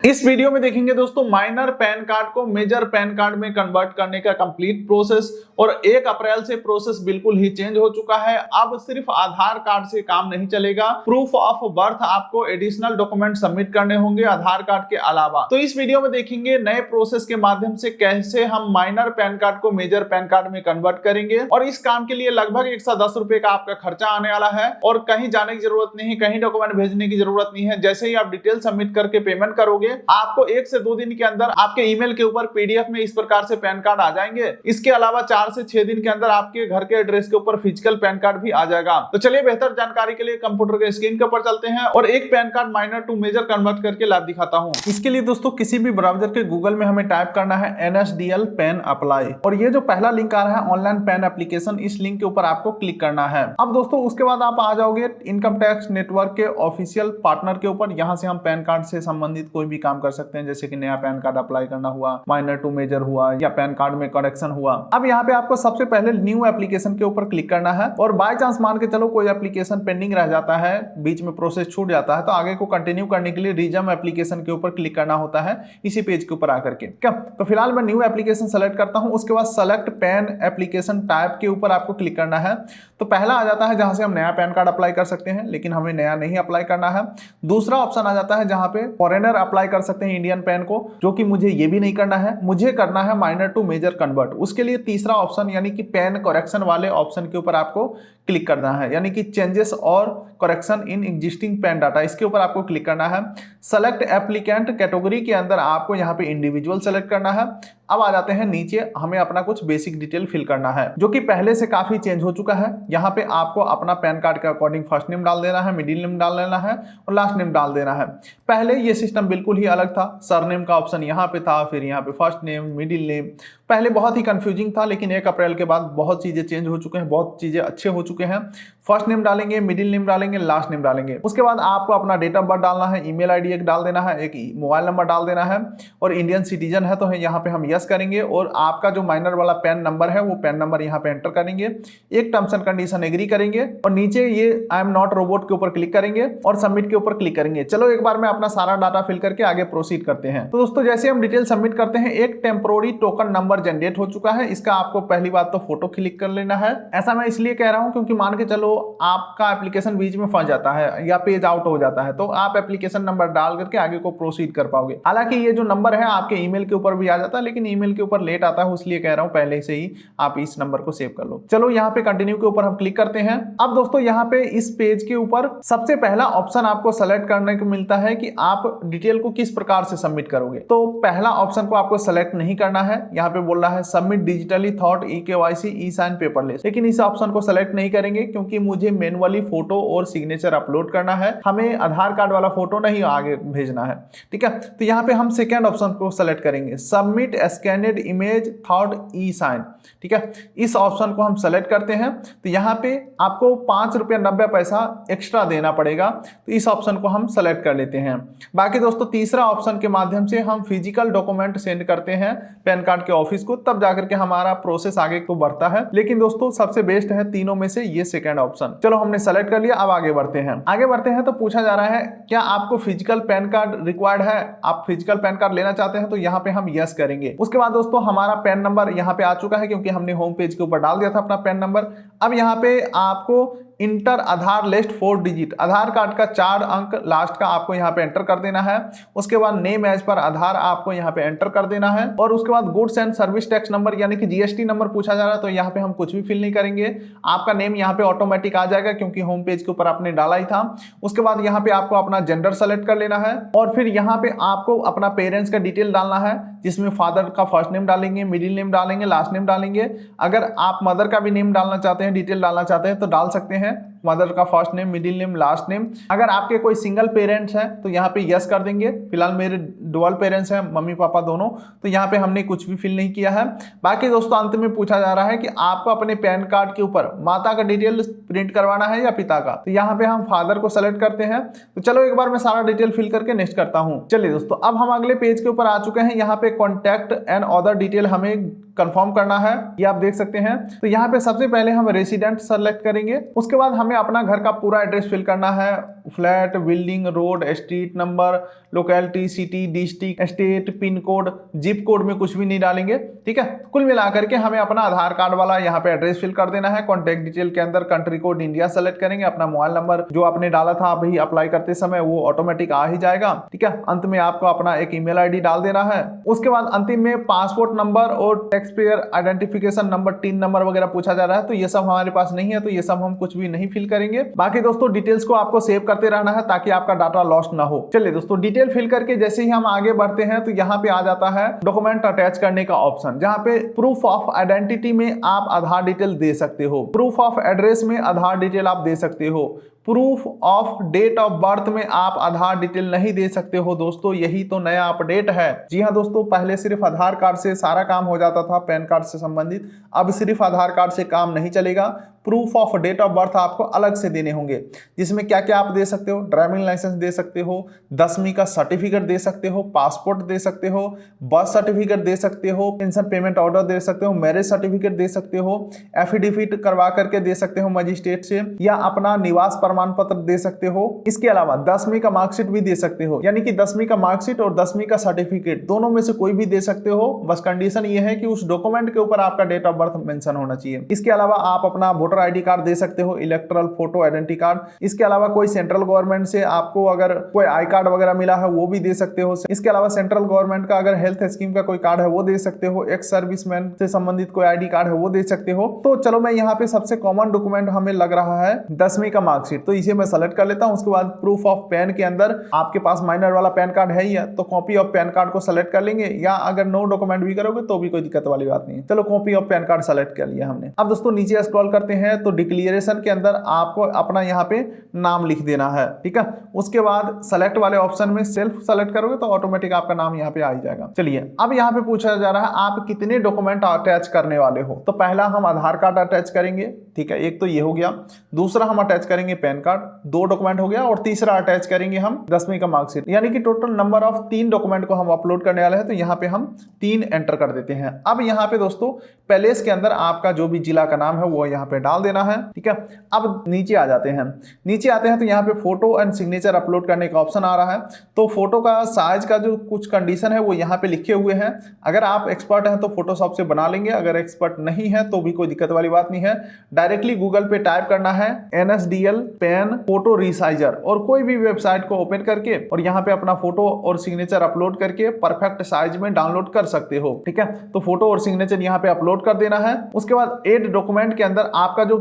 इस वीडियो में देखेंगे दोस्तों माइनर पैन कार्ड को मेजर पैन कार्ड में कन्वर्ट करने का कंप्लीट प्रोसेस। और 1 अप्रैल से प्रोसेस बिल्कुल ही चेंज हो चुका है। अब सिर्फ आधार कार्ड से काम नहीं चलेगा, प्रूफ ऑफ बर्थ आपको एडिशनल डॉक्यूमेंट सबमिट करने होंगे आधार कार्ड के अलावा। तो इस वीडियो में देखेंगे नए प्रोसेस के माध्यम से कैसे हम माइनर पैन कार्ड को मेजर पैन कार्ड में कन्वर्ट करेंगे। और इस काम के लिए लगभग 110 रुपए का आपका खर्चा आने वाला है और कहीं जाने की जरूरत नहीं, कहीं डॉक्यूमेंट भेजने की जरूरत नहीं है। जैसे ही आप डिटेल सबमिट करके पेमेंट करोगे, आपको 1 से 2 दिन के अंदर आपके ईमेल के ऊपर पीडीएफ में इस प्रकार से पैन कार्ड आ जाएंगे। इसके अलावा 4 से 6 दिन के अंदर आपके घर के एड्रेस के ऊपर फिजिकल पैन कार्ड भी आ जाएगा। तो चलिए बेहतर जानकारी के लिए कंप्यूटर के स्क्रीन के ऊपर चलते हैं और एक pan card minor to major convert करके लाइव दिखाता हूं। इसके लिए दोस्तों किसी भी ब्राउजर के गूगल में हमें टाइप करना है NSDL पैन अप्लाई, और ये जो पहला लिंक आ रहा है ऑनलाइन पैन एप्लीकेशन, इस लिंक के ऊपर आपको क्लिक करना है। अब दोस्तों उसके बाद आप आ जाओगे इनकम टैक्स नेटवर्क के ऑफिशियल पार्टनर के ऊपर। यहाँ से हम पैन कार्ड से संबंधित कोई भी काम कर सकते हैं, जैसे कि नया पैन कार्ड अप्लाई करना हुआ, माइनर टू मेजर हुआ, या पैन कार्ड में करेक्शन हुआ। अब यहाँ पे आपको सबसे पहले न्यू एप्लीकेशन के ऊपर क्लिक करना है। और बाय चांस मान के चलो कोई एप्लीकेशन पेंडिंग रह जाता है, बीच में प्रोसेस छूट जाता है, तो आगे को कंटिन्यू करने के लिए रिज्यूम एप्लीकेशन के ऊपर क्लिक करना होता है इसी पेज के ऊपर आकर के। क्या तो फिलहाल मैं न्यू एप्लीकेशन सेलेक्ट करता हूं। उसके बाद सेलेक्ट पैन एप्लीकेशन टाइप के ऊपर आपको क्लिक करना है। तो पहला आ जाता है जहां से हम नया पैन कार्ड अप्लाई कर सकते हैं, लेकिन हमें नया नहीं अप्लाई करना है। दूसरा ऑप्शन आ जाता है जहां पे फॉरेनर अप्लाई कर सकते हैं इंडियन पैन को, जो कि मुझे ये भी नहीं करना है, मुझे करना है माइनर टू मेजर कन्वर्ट। उसके लिए तीसरा ऑप्शन यानी कि पैन करेक्शन वाले ऑप्शन के ऊपर आपको क्लिक करना है, यानी कि चेंजेस और correction in existing pan data, इसके ऊपर आपको क्लिक करना है। सेलेक्ट एप्लीकेंट कैटेगरी के अंदर आपको यहाँ पे इंडिविजुअल सेलेक्ट करना है। अब आ जाते हैं नीचे, हमें अपना कुछ बेसिक डिटेल फिल करना है जो कि पहले से काफी चेंज हो चुका है। यहाँ पे आपको अपना पैन कार्ड के अकॉर्डिंग फर्स्ट नेम डाल देना है, मिडिल नेम डाल देना है और लास्ट नेम डाल देना है। पहले ये सिस्टम बिल्कुल ही अलग था, सरनेम का ऑप्शन यहाँ पे था, फिर यहाँ पे फर्स्ट नेम, मिडिल नेम। पहले बहुत ही कंफ्यूजिंग था, लेकिन 1 अप्रैल के बाद बहुत चीजें चेंज हो चुके हैं, बहुत चीजें अच्छे हो चुके हैं। फर्स्ट नेम डालेंगे, मिडिल नेम डालेंगे, लास्ट नेम डालेंगे। उसके बाद आपको अपना डेट ऑफ बर्थ डालना है, ईमेल आईडी एक डाल देना है, एक मोबाइल नंबर डाल देना है, और इंडियन सिटीजन है तो यहाँ पे हम यस करेंगे। और आपका जो माइनर वाला पैन नंबर है वो पैन नंबर यहाँ पे एंटर करेंगे, एक टर्म्स एंड कंडीशन एग्री करेंगे, और नीचे ये आई एम नॉट रोबोट के ऊपर क्लिक करेंगे और सबमिट के ऊपर क्लिक करेंगे। चलो एक बार में अपना सारा डाटा फिल करके आगे प्रोसीड करते हैं। तो दोस्तों जैसे हम डिटेल सबमिट करते हैं, एक टेम्पोररी टोकन नंबर जनरेट हो चुका है। इसका आपको पहली बात तो फोटो क्लिक कर लेना है। ऐसा मैं इसलिए कह रहा हूं क्योंकि मान के चलो आपका एप्लीकेशन बीच में फंस जाता है या पेज आउट हो जाता है, तो आप एप्लीकेशन नंबर डाल करके आगे को प्रोसीड कर पाओगे। हालांकि ये जो नंबर है आपके ईमेल के ऊपर भी आ जाता है, लेकिन ईमेल के ऊपर लेट आता है, इसलिए कह रहा हूं पहले से ही आप इस नंबर को सेव कर लो। चलो यहाँ पे कंटिन्यू के ऊपर हम क्लिक करते हैं। अब दोस्तों यहाँ पे इस पेज के ऊपर सबसे पहला ऑप्शन आपको सेलेक्ट करने को मिलता है कि आप डिटेल को किस प्रकार से सबमिट करोगे। तो पहला ऑप्शन को आपको सेलेक्ट नहीं करना है, यहाँ पे बोल रहा है सबमिट डिजिटली थॉट eKYC ई साइन पेपरलेस, लेकिन इस ऑप्शन को सेलेक्ट नहीं करेंगे क्योंकि मुझे मैनुअली फोटो और सिग्नेचर अपलोड करना है, हमें आधार कार्ड वाला फोटो नहीं आगे भेजना है। ठीक है, तो यहाँ पे हम सेकेंड ऑप्शन को सेलेक्ट करेंगे, सबमिट स्कैनेड इमेज थॉट ई साइन। ठीक है, इस ऑप्शन को हम सेलेक्ट करते हैं। तो यहाँ पे आपको 5 रुपया 90 पैसा एक्स्ट्रा देना पड़ेगा, तो इस ऑप्शन को हम सेलेक्ट कर लेते हैं। बाकी दोस्तों तीसरा ऑप्शन के माध्यम से हम फिजिकल डॉक्यूमेंट सेंड करते हैं पैन कार्ड के ऑफिस को, तब जाकर के हमारा प्रोसेस आगे को बढ़ता है। लेकिन दोस्तों सबसे बेस्ट है तीनों में से ये सेकंड ऑप्शन। चलो हमने सेलेक्ट कर लिया, अब आगे बढ़ते हैं। आगे बढ़ते हैं तो पूछा जा रहा है क्या आपको फिजिकल पैन कार्ड रिक्वायर्ड है, आप फिजिकल पैन कार्ड लेना चाहते हैं, तो यहाँ पे हम यस करेंगे। उसके बाद दोस्तों हमारा पैन नंबर यहाँ पे आ चुका है क्योंकि हमने होम पेज के ऊपर डाल दिया था अपना पैन नंबर। अब यहाँ पे आपको इंटर आधार लिस्ट 4 डिजिट, आधार कार्ड का 4 अंक लास्ट का आपको यहाँ पे एंटर कर देना है। उसके बाद नेम एज पर आधार आपको यहाँ पे एंटर कर देना है, और उसके बाद goods and service tax number यानी कि GST नंबर पूछा जा रहा है, तो यहाँ पे हम कुछ भी फिल नहीं करेंगे। आपका नेम यहाँ पे ऑटोमेटिक आ जाएगा क्योंकि होम पेज के ऊपर आपने डाला ही था। उसके बाद यहाँ पे आपको अपना जेंडर सेलेक्ट कर लेना है, और फिर यहाँ पे आपको अपना पेरेंट्स का डिटेल डालना है, जिसमें फादर का फर्स्ट नेम डालेंगे, मिडिल नेम डालेंगे, लास्ट नेम डालेंगे। अगर आप मदर का भी नेम डालना चाहते हैं, डिटेल डालना चाहते हैं तो डाल सकते हैं, मदर का first name, middle name, last name. अगर आपके कोई सिंगल पेरेंट्स हैं तो यहाँ पे यस कर देंगे। फिलहाल मेरे डुअल पेरेंट्स हैं, मम्मी पापा दोनों, तो यहाँ पे हमने कुछ भी फिल नहीं किया है। बाकी दोस्तों अंत में पूछा जा रहा है कि आपको अपने पैन कार्ड के ऊपर माता का डिटेल प्रिंट करवाना है या पिता का, तो यहाँ पे हम फादर को सेलेक्ट करते हैं। तो चलो एक बार मैं सारा डिटेल फिल करके नेक्स्ट करता हूँ। चलिए दोस्तों अब हम अगले पेज के ऊपर आ चुके हैं। यहाँ पे कॉन्टैक्ट एंड अदर डिटेल हमें कंफर्म करना है, ये आप देख सकते हैं। तो यहाँ पे सबसे पहले हम रेसिडेंट सेलेक्ट करेंगे। उसके बाद हमें अपना घर का पूरा एड्रेस फिल करना है, flat, building, road, street number, locality, city, district, state, pin code, zip code में कुछ भी नहीं डालेंगे। ठीक है, कुल मिलाकर के हमें अपना आधार कार्ड वाला यहाँ पे एड्रेस फिल कर देना है। कॉन्टैक्ट डिटेल के अंदर कंट्री कोड इंडिया सेलेक्ट करेंगे, अपना मोबाइल नंबर जो आपने डाला था अभी अप्लाई करते समय वो ऑटोमेटिक आ ही जाएगा। ठीक है, अंत में आपको अपना एक ईमेल आईडी डाल देना है। उसके बाद अंतिम में पासपोर्ट नंबर और tax payer identification number, tin number वगैरह पूछा जा रहा है, तो ये सब हमारे पास नहीं है, तो ये सब हम कुछ भी नहीं फिल करेंगे। बाकी दोस्तों डिटेल्स को आपको सेव करते रहना है ताकि आपका डाटा लॉस्ट ना हो। चलिए दोस्तों, डिटेल फिल करके जैसे ही हम आगे बढ़ते हैं तो यहाँ पे आ जाता है डॉक्यूमेंट अटैच करने का ऑप्शन, जहाँ पे प्रूफ ऑफ आइडेंटिटी में आप आधार डिटेल दे सकते हो, प्रूफ ऑफ एड्रेस में आधार डिटेल आप दे सकते हो, proof of date of birth में आप आधार डिटेल नहीं दे सकते हो। दोस्तों यही तो नया अपडेट है। जी हाँ दोस्तों, पहले सिर्फ आधार कार्ड से सारा काम हो जाता था पैन कार्ड से संबंधित, अब सिर्फ आधार कार्ड से काम नहीं चलेगा। Proof of date of birth आपको अलग से देने होंगे, जिसमें क्या क्या आप दे सकते हो, ड्राइविंग लाइसेंस दे सकते हो, 10वीं का सर्टिफिकेट दे सकते हो, पासपोर्ट दे सकते हो, बर्थ सर्टिफिकेट दे सकते हो, पेंशन पेमेंट ऑर्डर दे सकते हो, मैरिज सर्टिफिकेट दे सकते हो, एफिडेविट करवा करके दे सकते हो मजिस्ट्रेट से, या अपना निवास प्रमाण पत्र दे सकते हो। इसके अलावा 10वीं का मार्कशीट भी दे सकते हो, यानी कि 10वीं का मार्कशीट और 10वीं का सर्टिफिकेट दोनों में से कोई भी दे सकते हो। बस कंडीशन ये है कि उस डॉक्यूमेंट के ऊपर आपका डेट ऑफ बर्थ मेंशन होना चाहिए। इसके अलावा आप अपना वोटर आईडी कार्ड दे सकते हो, इलेक्टोरल फोटो आइडेंटिटी कार्ड। इसके अलावा कोई सेंट्रल गवर्नमेंट से आपको अगर कोई आई कार्ड वगैरह मिला है वो भी दे सकते हो। इसके अलावा सेंट्रल गवर्नमेंट का अगर हेल्थ स्कीम का कोई कार्ड है वो दे सकते हो, एक्स सर्विसमैन से संबंधित कोई आईडी कार्ड है वो दे सकते हो। तो चलो मैं यहाँ पे सबसे कॉमन डॉक्यूमेंट हमें लग रहा है 10वीं का मार्कशीट, तो इसे मैं सेलेक्ट कर लेता हूँ। उसके बाद प्रूफ ऑफ पैन के अंदर आपके पास माइनर वाला पैन कार्ड है ही है, तो कॉपी ऑफ पैन कार्ड को सेलेक्ट कर लेंगे, या अगर नो डॉक्यूमेंट भी करोगे तो भी कोई दिक्कत वाली बात नहीं है। चलो copy of pan card select कर लिया हमने। अब दोस्तों नीचे स्क्रॉल करते हैं तो डिक्लेरेशन के अंदर आपको अपना यहाँ पे नाम लिख देना है। ठीक है, उसके बाद सेलेक्ट वाले ऑप्शन में सेल्फ सेलेक्ट करोगे तो ऑटोमेटिक आपका नाम यहाँ पे आ ही जाएगा। चलिए अब यहाँ पे पूछा जा रहा है आप कितने डॉक्यूमेंट अटैच करने वाले हो। तो पहला हम आधार कार्ड अटैच करेंगे, ठीक है, एक तो ये हो गया। दूसरा हम अटैच करेंगे पैन कार्ड, 2 डॉक्यूमेंट हो गया। और तीसरा अटैच करेंगे हम 10वीं का मार्कशीट, यानी कि टोटल नंबर ऑफ 3 डॉक्यूमेंट को हम अपलोड करने वाले हैं। तो यहाँ पे हम 3 एंटर कर देते हैं। अब यहाँ पे दोस्तों पैलेस के अंदर आपका जो भी जिला का नाम है वो यहाँ पे डाल देना है। ठीक है, अब नीचे आ जाते हैं। नीचे आते हैं तो यहाँ पे फोटो एंड सिग्नेचर अपलोड करने का ऑप्शन आ रहा है। तो फोटो का साइज का जो कुछ कंडीशन है वो यहाँ पे लिखे हुए हैं। अगर आप एक्सपर्ट हैं तो फोटोशॉप से बना लेंगे, अगर एक्सपर्ट नहीं है तो भी कोई दिक्कत वाली बात नहीं है। डायरेक्टली गूगल पे टाइप करना है NSDL पेन फोटो रिसाइजर, और कोई भी वेबसाइट को ओपन करके और यहाँ पे अपना फोटो और सिग्नेचर अपलोड करके परफेक्ट साइज में डाउनलोड कर सकते हो। ठीक है, तो फोटो और सिग्नेचर यहाँ पे अपलोड कर देना है। उसके बाद एड डॉक्यूमेंट के अंदर आपका जो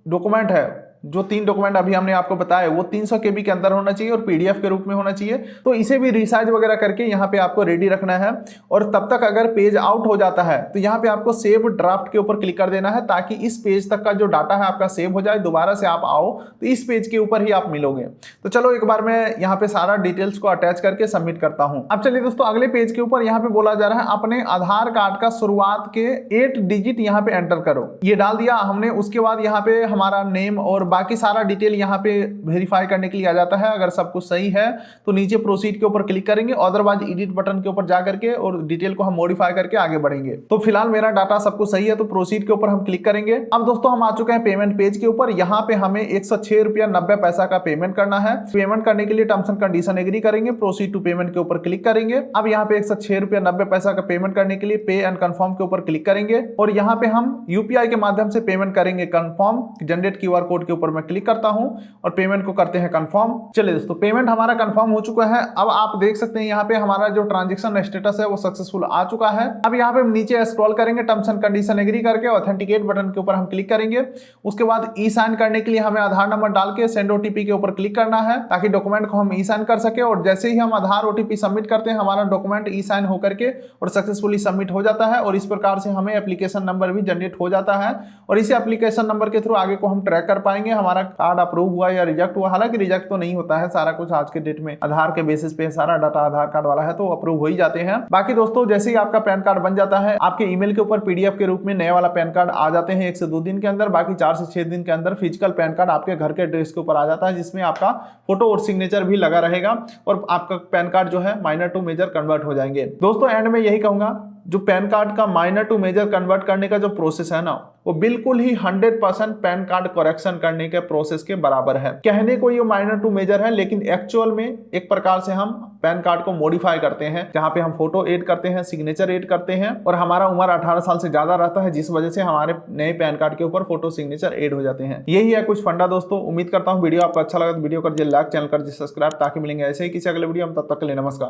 डॉक्यूमेंट है, जो 3 डॉक्यूमेंट अभी हमने आपको बताया वो 300 KB के अंदर होना चाहिए और PDF के रूप में होना चाहिए। तो इसे भी रिसाइज वगैरह करके यहाँ पे आपको रेडी रखना है। और तब तक अगर पेज आउट हो जाता है तो यहाँ पे आपको सेव ड्राफ्ट के ऊपर क्लिक कर देना है, ताकि इस पेज तक का जो डाटा है आपका सेव हो जाए। दोबारा से आप आओ तो इस पेज के ऊपर ही आप मिलोगे। तो चलो एक बार मैं यहाँ पे सारा डिटेल्स को अटैच करके सबमिट करता हूँ। अब चलिए दोस्तों अगले पेज के ऊपर यहाँ पे बोला जा रहा है अपने आधार कार्ड का शुरुआत के 8 डिजिट यहाँ पे एंटर करो। ये डाल दिया हमने। उसके बाद यहाँ पे हमारा नेम और बाकी सारा डिटेल यहाँ पे वेरीफाई करने के लिए आ जाता है। अगर सब कुछ सही है तो नीचे प्रोसीड के ऊपर क्लिक करेंगे, अदरवाइज एडिट बटन के ऊपर जा करके और डिटेल को हम मॉडिफाई करके आगे बढ़ेंगे। तो फिलहाल मेरा डाटा सब कुछ सही है तो प्रोसीड के ऊपर हम क्लिक करेंगे। अब दोस्तों हम आ चुके हैं पेमेंट पेज के ऊपर। यहाँ पे हमें 106 रुपया 90 पैसा का पेमेंट करना है। पेमेंट करने के लिए टर्म्स एंड कंडीशन एग्री करेंगे, प्रोसीड टू पेमेंट के ऊपर क्लिक करेंगे। अब यहाँ पे 106 रुपया 90 पैसा का पेमेंट करने के लिए पे एंड कंफर्म के ऊपर क्लिक करेंगे, और यहाँ पे हम UPI के माध्यम से पेमेंट करेंगे। कंफर्म जनरेट QR कोड के ऊपर मैं क्लिक करता हूँ और पेमेंट को करते हैं कंफर्म। चलिए दोस्तों पेमेंट हमारा कंफर्म हो चुका है। अब आप देख सकते हैं यहाँ पे हमारा जो ट्रांजैक्शन स्टेटस है वो सक्सेसफुल आ चुका है। अब यहाँ पे नीचे स्क्रॉल करेंगे, टर्म्स एंड कंडीशन एग्री करके ऑथेंटिकेट बटन के ऊपर हम क्लिक करेंगे। उसके बाद ई साइन करने के लिए हमें आधार नंबर डाल के सेंड OTP के ऊपर क्लिक करना है, ताकि डॉक्यूमेंट को हम ई साइन कर सके। और जैसे ही हम आधार OTP सबमिट करते हैं हमारा डॉक्यूमेंट ई साइन होकर के और सक्सेसफुली सबमिट हो जाता है। और इस प्रकार से हमें एप्लीकेशन नंबर भी जनरेट हो जाता है, और इसी एप्लीकेशन नंबर के थ्रू आगे को हम ट्रैक कर पाएंगे हमारा कार्ड अप्रूव हुआ या रिजेक्ट हुआ। हालांकि रिजेक्ट तो नहीं होता है, सारा कुछ आज के डेट में आधार के बेसिस पे सारा डाटा आधार कार्ड वाला है तो अप्रूव हो ही जाते हैं। बाकी दोस्तों जैसे ही आपका पैन कार्ड बन जाता है आपके ईमेल के ऊपर PDF के रूप में नया वाला पैन कार्ड आ जाते हैं 1 से 2 दिन के अंदर। बाकी 4 से 6 दिन के अंदर फिजिकल पैन कार्ड आपके घर के एड्रेस के ऊपर आ जाता है, जिसमें आपका फोटो और सिग्नेचर भी लगा रहेगा और आपका पैन कार्ड जो है माइनर टू मेजर कन्वर्ट हो जाएंगे। दोस्तों एंड में यही कहूंगा, जो पैन कार्ड का माइनर टू मेजर कन्वर्ट करने का जो प्रोसेस है ना, वो बिल्कुल ही 100% पैन कार्ड करेक्शन करने के प्रोसेस के बराबर है। कहने को ये माइनर टू मेजर है, लेकिन एक्चुअल में एक प्रकार से हम पैन कार्ड को मॉडिफाई करते हैं, जहां पे हम फोटो ऐड करते हैं, सिग्नेचर ऐड करते हैं, और हमारा उम्र 18 साल से ज्यादा रहता है, जिस वजह से हमारे नए पैन कार्ड के ऊपर फोटो सिग्नेचर ऐड हो जाते हैं। यही है कुछ फंडा दोस्तों। उम्मीद करता हूँ वीडियो आपको अच्छा लगा तो वीडियो कर दीजिए लाइक, चैनल कर दीजिए सब्सक्राइब, ताकि मिलेंगे ऐसे ही किसी अगले वीडियो में। तब तक के लिए नमस्कार।